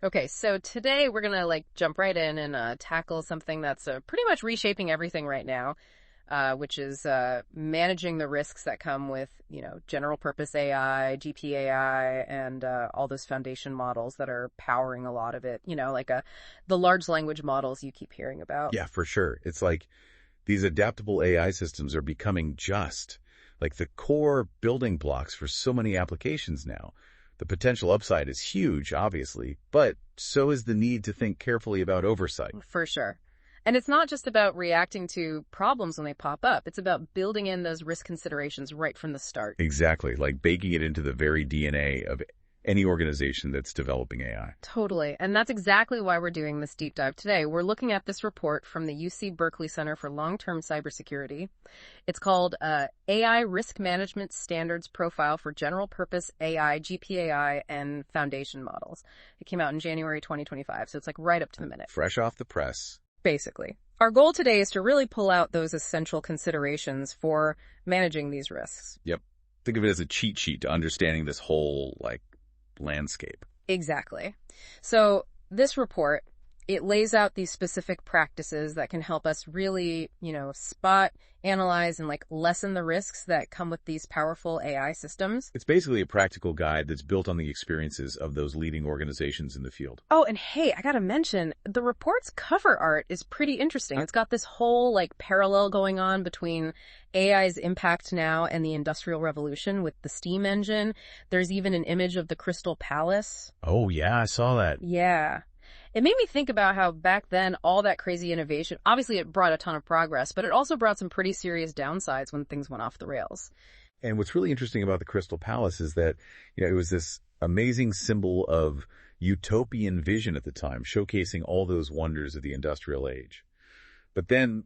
Okay, so today we're gonna jump right in and tackle something that's pretty much reshaping everything right now, which is managing the risks that come with, general purpose AI, GPAI, and all those foundation models that are powering a lot of it. The large language models you keep hearing about. Yeah, for sure. It's like these adaptable AI systems are becoming just like the core building blocks for so many applications now. The potential upside is huge, obviously, but so is the need to think carefully about oversight. For sure. And it's not just about reacting to problems when they pop up. It's about building in those risk considerations right from the start. Exactly, like baking it into the very DNA of any organization that's developing AI. Totally. And that's exactly why we're doing this deep dive today. We're looking at this report from the UC Berkeley Center for Long-Term Cybersecurity. It's called AI Risk Management Standards Profile for General Purpose AI, GPAI, and Foundation Models. It came out in January 2025, so it's right up to the minute. Fresh off the press. Basically. Our goal today is to really pull out those essential considerations for managing these risks. Yep. Think of it as a cheat sheet to understanding this whole, landscape. Exactly. So this report, it lays out these specific practices that can help us really, spot, analyze, and lessen the risks that come with these powerful AI systems. It's basically a practical guide that's built on the experiences of those leading organizations in the field. Oh, and hey, I gotta mention, the report's cover art is pretty interesting. It's got this whole parallel going on between AI's impact now and the Industrial Revolution with the steam engine. There's even an image of the Crystal Palace. Oh, yeah, I saw that. Yeah. It made me think about how back then all that crazy innovation, obviously it brought a ton of progress, but it also brought some pretty serious downsides when things went off the rails. And what's really interesting about the Crystal Palace is that, it was this amazing symbol of utopian vision at the time, showcasing all those wonders of the industrial age. But then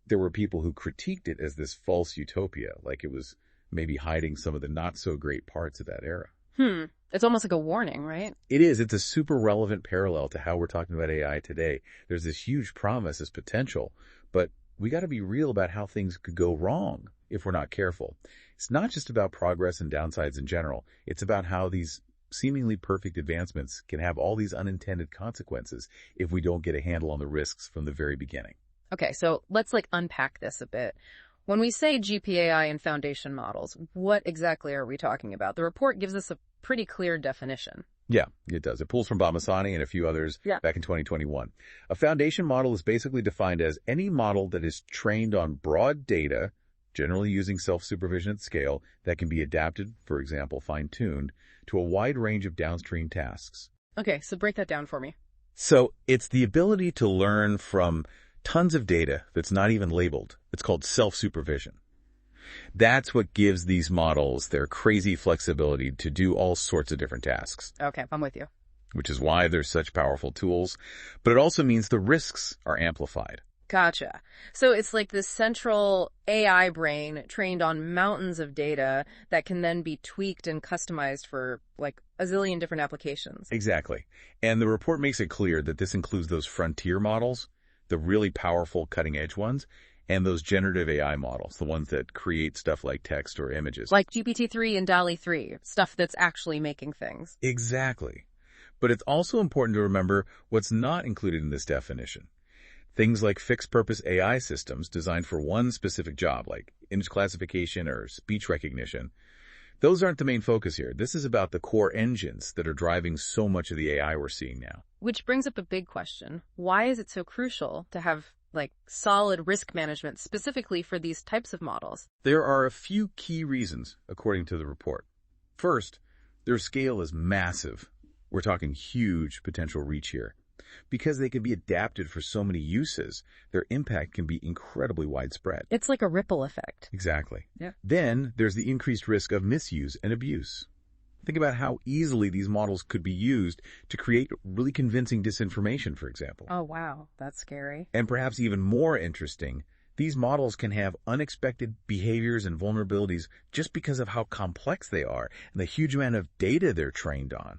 there were people who critiqued it as this false utopia, like it was maybe hiding some of the not so great parts of that era. It's almost like a warning, right? It is. It's a super relevant parallel to how we're talking about AI today. There's this huge promise, this potential, but we got to be real about how things could go wrong if we're not careful. It's not just about progress and downsides in general. It's about how these seemingly perfect advancements can have all these unintended consequences if we don't get a handle on the risks from the very beginning. Okay, so let's unpack this a bit. When we say GPAI and foundation models, what exactly are we talking about? The report gives us a pretty clear definition. Yeah, it does. It pulls from Bamasani and a few others back in 2021. A foundation model is basically defined as any model that is trained on broad data, generally using self-supervision at scale, that can be adapted, for example, fine-tuned, to a wide range of downstream tasks. Okay, so break that down for me. So it's the ability to learn from tons of data that's not even labeled. It's called self-supervision. That's what gives these models their crazy flexibility to do all sorts of different tasks. Okay, I'm with you. Which is why they're such powerful tools. But it also means the risks are amplified. Gotcha. So it's like this central AI brain trained on mountains of data that can then be tweaked and customized for a zillion different applications. Exactly. And the report makes it clear that this includes those frontier models, the really powerful cutting-edge ones, and those generative AI models, the ones that create stuff like text or images. Like GPT-3 and DALL-E 3, stuff that's actually making things. Exactly. But it's also important to remember what's not included in this definition. Things like fixed-purpose AI systems designed for one specific job, like image classification or speech recognition, those aren't the main focus here. This is about the core engines that are driving so much of the AI we're seeing now. Which brings up a big question. Why is it so crucial to have solid risk management specifically for these types of models? There are a few key reasons, according to the report. First, their scale is massive. We're talking huge potential reach here. Because they can be adapted for so many uses, their impact can be incredibly widespread. It's like a ripple effect. Exactly. Yeah. Then there's the increased risk of misuse and abuse. Think about how easily these models could be used to create really convincing disinformation, for example. Oh, wow. That's scary. And perhaps even more interesting, these models can have unexpected behaviors and vulnerabilities just because of how complex they are and the huge amount of data they're trained on.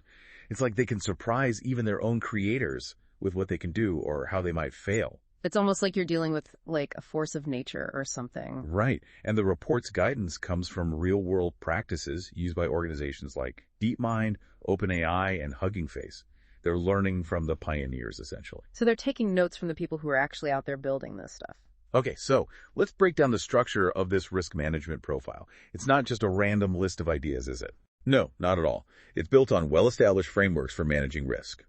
It's like they can surprise even their own creators with what they can do or how they might fail. It's almost like you're dealing with a force of nature or something. Right. And the report's guidance comes from real-world practices used by organizations like DeepMind, OpenAI, and Hugging Face. They're learning from the pioneers, essentially. So they're taking notes from the people who are actually out there building this stuff. Okay, so let's break down the structure of this risk management profile. It's not just a random list of ideas, is it? No, not at all. It's built on well-established frameworks for managing risk.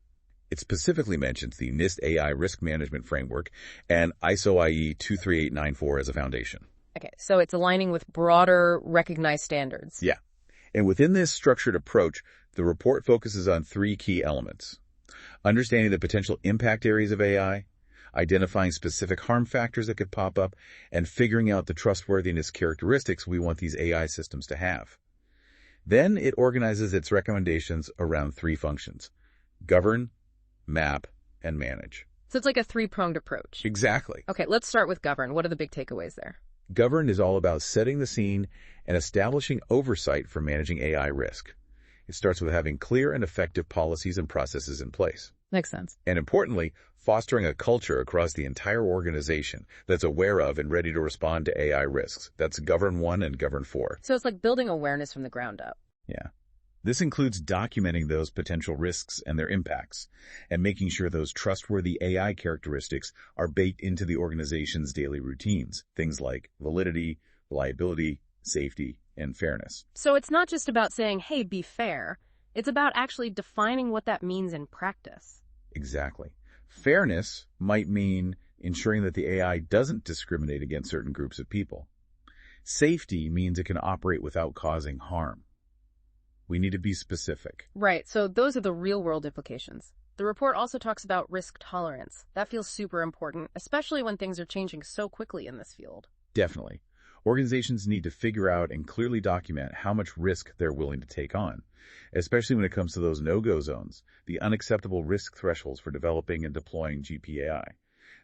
It specifically mentions the NIST AI Risk Management Framework and ISO IE 23894 as a foundation. Okay, so it's aligning with broader recognized standards. Yeah. And within this structured approach, the report focuses on three key elements: understanding the potential impact areas of AI, identifying specific harm factors that could pop up, and figuring out the trustworthiness characteristics we want these AI systems to have. Then it organizes its recommendations around three functions: govern, map, and manage. So it's like a three-pronged approach. Exactly. Okay, let's start with govern. What are the big takeaways there? Govern is all about setting the scene and establishing oversight for managing AI risk. It starts with having clear and effective policies and processes in place. Makes sense. And importantly, fostering a culture across the entire organization that's aware of and ready to respond to AI risks. That's Govern 1 and Govern 4. So it's like building awareness from the ground up. Yeah. This includes documenting those potential risks and their impacts, and making sure those trustworthy AI characteristics are baked into the organization's daily routines. Things like validity, reliability, safety, and fairness. So it's not just about saying, hey, be fair. It's about actually defining what that means in practice. Exactly. Fairness might mean ensuring that the AI doesn't discriminate against certain groups of people. Safety means it can operate without causing harm. We need to be specific. Right, so those are the real-world implications. The report also talks about risk tolerance. That feels super important, especially when things are changing so quickly in this field. Definitely. Organizations need to figure out and clearly document how much risk they're willing to take on, especially when it comes to those no-go zones, the unacceptable risk thresholds for developing and deploying GPAI.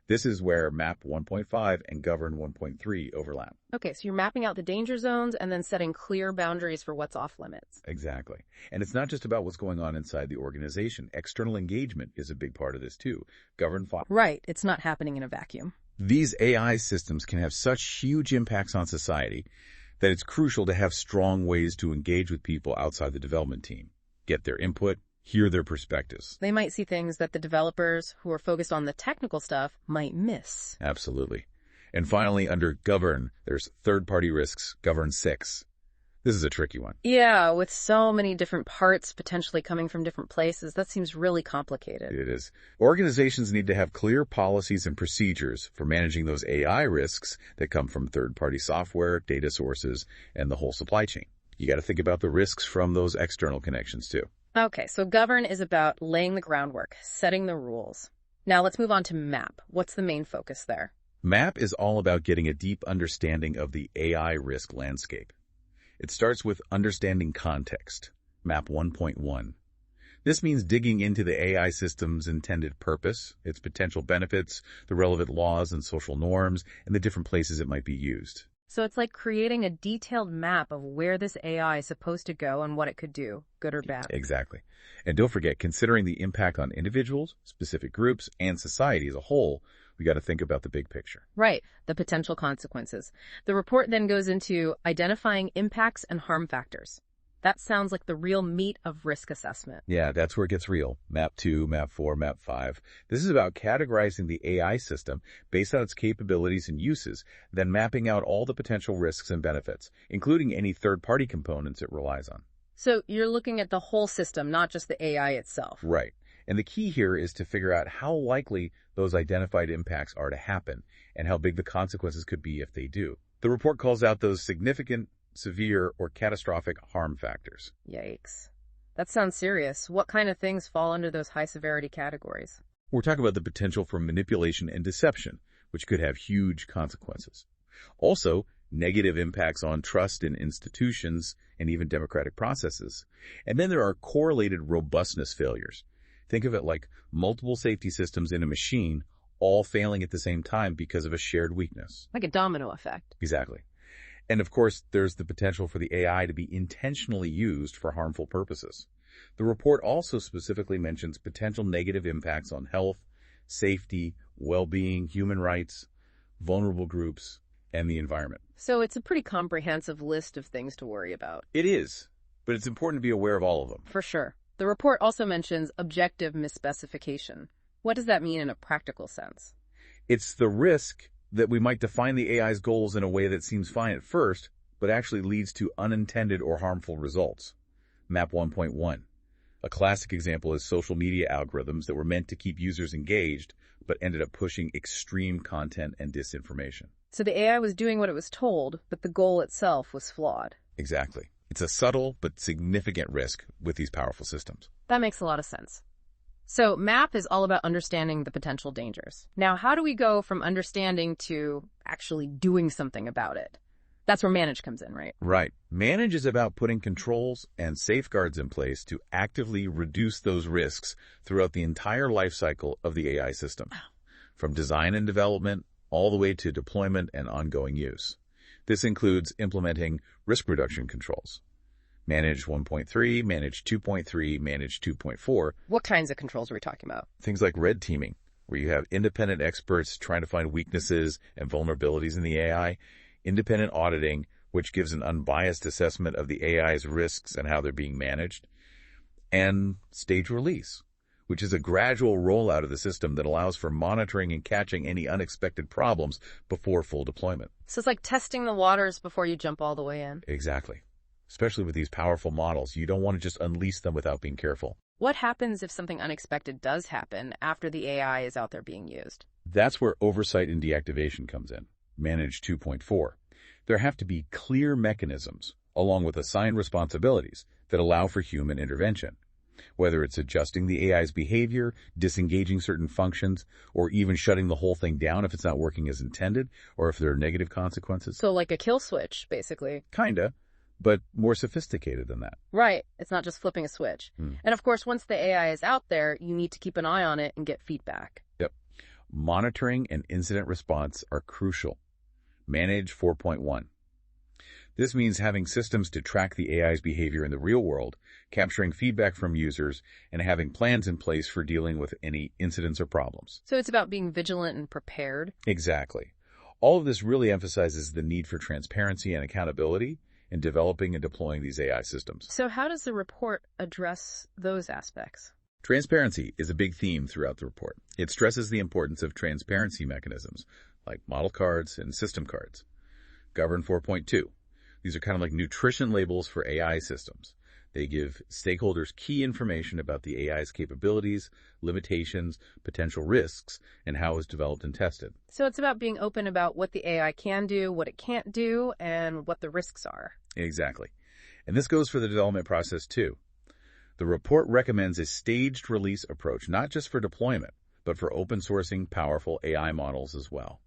This is where MAP 1.5 and Govern 1.3 overlap. Okay, so you're mapping out the danger zones and then setting clear boundaries for what's off limits. Exactly. And it's not just about what's going on inside the organization. External engagement is a big part of this too. Govern 5. Right, it's not happening in a vacuum. These AI systems can have such huge impacts on society that it's crucial to have strong ways to engage with people outside the development team, get their input, hear their perspectives. They might see things that the developers who are focused on the technical stuff might miss. Absolutely. And finally, under Govern, there's third-party risks, Govern 6. This is a tricky one. Yeah, with so many different parts potentially coming from different places, that seems really complicated. It is. Organizations need to have clear policies and procedures for managing those AI risks that come from third-party software, data sources, and the whole supply chain. You got to think about the risks from those external connections too. Okay, so govern is about laying the groundwork, setting the rules. Now let's move on to map. What's the main focus there? MAP is all about getting a deep understanding of the AI risk landscape. It starts with understanding context, MAP 1.1. This means digging into the AI system's intended purpose, its potential benefits, the relevant laws and social norms, and the different places it might be used. So it's like creating a detailed map of where this AI is supposed to go and what it could do, good or bad. Exactly. And don't forget, considering the impact on individuals, specific groups, and society as a whole, we got to think about the big picture. Right, the potential consequences. The report then goes into identifying impacts and harm factors. That sounds like the real meat of risk assessment. Yeah, that's where it gets real. MAP 2, MAP 4, MAP 5. This is about categorizing the AI system based on its capabilities and uses, then mapping out all the potential risks and benefits, including any third-party components it relies on. So you're looking at the whole system, not just the AI itself. Right. And the key here is to figure out how likely those identified impacts are to happen and how big the consequences could be if they do. The report calls out those significant, severe, or catastrophic harm factors. Yikes. That sounds serious. What kind of things fall under those high-severity categories? We're talking about the potential for manipulation and deception, which could have huge consequences. Also, negative impacts on trust in institutions and even democratic processes. And then there are correlated robustness failures. Think of it like multiple safety systems in a machine all failing at the same time because of a shared weakness. Like a domino effect. Exactly. And of course, there's the potential for the AI to be intentionally used for harmful purposes. The report also specifically mentions potential negative impacts on health, safety, well-being, human rights, vulnerable groups, and the environment. So it's a pretty comprehensive list of things to worry about. It is, but it's important to be aware of all of them. For sure. The report also mentions objective misspecification. What does that mean in a practical sense? It's the risk that we might define the AI's goals in a way that seems fine at first, but actually leads to unintended or harmful results. MAP 1.1. A classic example is social media algorithms that were meant to keep users engaged, but ended up pushing extreme content and disinformation. So the AI was doing what it was told, but the goal itself was flawed. Exactly. It's a subtle but significant risk with these powerful systems. That makes a lot of sense. So MAP is all about understanding the potential dangers. Now, how do we go from understanding to actually doing something about it? That's where manage comes in, right? Right. Manage is about putting controls and safeguards in place to actively reduce those risks throughout the entire life cycle of the AI system, from design and development all the way to deployment and ongoing use. This includes implementing risk reduction controls. Manage 1.3, Manage 2.3, Manage 2.4. What kinds of controls are we talking about? Things like red teaming, where you have independent experts trying to find weaknesses and vulnerabilities in the AI. Independent auditing, which gives an unbiased assessment of the AI's risks and how they're being managed. And stage release, which is a gradual rollout of the system that allows for monitoring and catching any unexpected problems before full deployment. So it's like testing the waters before you jump all the way in. Exactly. Especially with these powerful models, you don't want to just unleash them without being careful. What happens if something unexpected does happen after the AI is out there being used? That's where oversight and deactivation comes in. Manage 2.4. There have to be clear mechanisms, along with assigned responsibilities, that allow for human intervention. Whether it's adjusting the AI's behavior, disengaging certain functions, or even shutting the whole thing down if it's not working as intended, or if there are negative consequences. So like a kill switch, basically. Kinda, but more sophisticated than that. Right. It's not just flipping a switch. And of course, once the AI is out there, you need to keep an eye on it and get feedback. Yep. Monitoring and incident response are crucial. Manage 4.1. This means having systems to track the AI's behavior in the real world, capturing feedback from users, and having plans in place for dealing with any incidents or problems. So it's about being vigilant and prepared? Exactly. All of this really emphasizes the need for transparency and accountability in developing and deploying these AI systems. So how does the report address those aspects? Transparency is a big theme throughout the report. It stresses the importance of transparency mechanisms, like model cards and system cards. Govern 4.2. These are kind of like nutrition labels for AI systems. They give stakeholders key information about the AI's capabilities, limitations, potential risks, and how it was developed and tested. So it's about being open about what the AI can do, what it can't do, and what the risks are. Exactly. And this goes for the development process too. The report recommends a staged release approach, not just for deployment, but for open sourcing powerful AI models as well.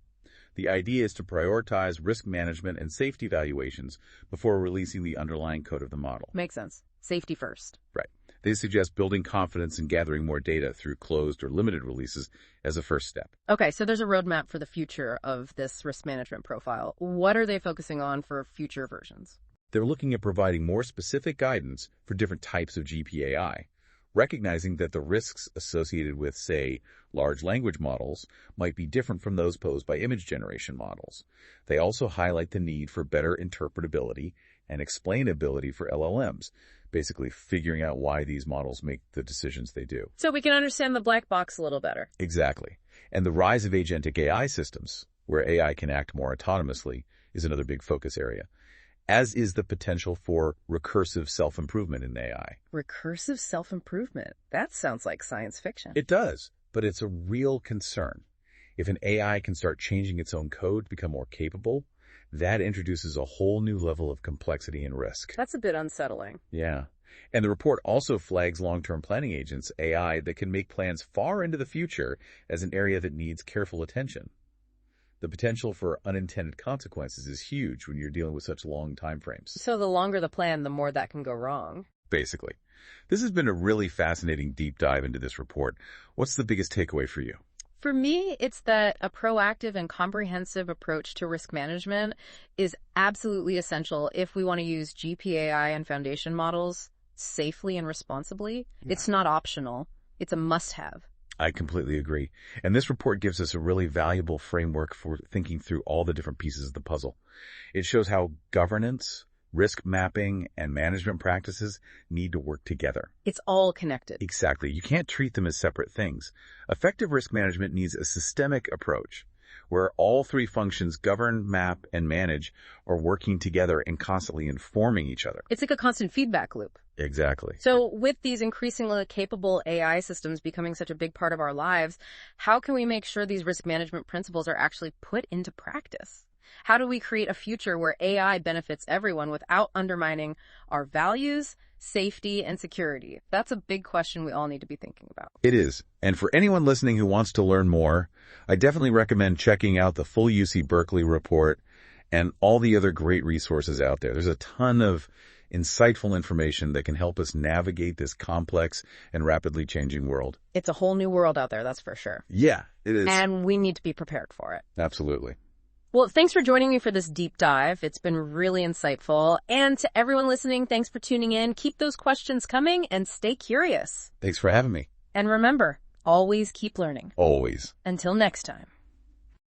The idea is to prioritize risk management and safety evaluations before releasing the underlying code of the model. Makes sense. Safety first. Right. They suggest building confidence and gathering more data through closed or limited releases as a first step. Okay, so there's a roadmap for the future of this risk management profile. What are they focusing on for future versions? They're looking at providing more specific guidance for different types of GPAI, recognizing that the risks associated with, say, large language models might be different from those posed by image generation models. They also highlight the need for better interpretability and explainability for LLMs, basically figuring out why these models make the decisions they do. So we can understand the black box a little better. Exactly. And the rise of agentic AI systems, where AI can act more autonomously, is another big focus area, as is the potential for recursive self-improvement in AI. Recursive self-improvement? That sounds like science fiction. It does, but it's a real concern. If an AI can start changing its own code to become more capable, that introduces a whole new level of complexity and risk. That's a bit unsettling. Yeah. And the report also flags long-term planning agents, AI, that can make plans far into the future as an area that needs careful attention. The potential for unintended consequences is huge when you're dealing with such long time frames. So the longer the plan, the more that can go wrong. Basically. This has been a really fascinating deep dive into this report. What's the biggest takeaway for you? For me, it's that a proactive and comprehensive approach to risk management is absolutely essential if we want to use GPAI and foundation models safely and responsibly. Yeah. It's not optional. It's a must-have. I completely agree. And this report gives us a really valuable framework for thinking through all the different pieces of the puzzle. It shows how governance, Risk mapping and management practices need to work together. It's all connected. Exactly. You can't treat them as separate things. Effective risk management needs a systemic approach where all three functions govern, map, and manage are working together and constantly informing each other. It's like a constant feedback loop. Exactly. So with these increasingly capable AI systems becoming such a big part of our lives, how can we make sure these risk management principles are actually put into practice? How do we create a future where AI benefits everyone without undermining our values, safety, and security? That's a big question we all need to be thinking about. It is. And for anyone listening who wants to learn more, I definitely recommend checking out the full UC Berkeley report and all the other great resources out there. There's a ton of insightful information that can help us navigate this complex and rapidly changing world. It's a whole new world out there, that's for sure. Yeah, it is. And we need to be prepared for it. Absolutely. Well, thanks for joining me for this deep dive. It's been really insightful. And to everyone listening, thanks for tuning in. Keep those questions coming and stay curious. Thanks for having me. And remember, always keep learning. Always. Until next time.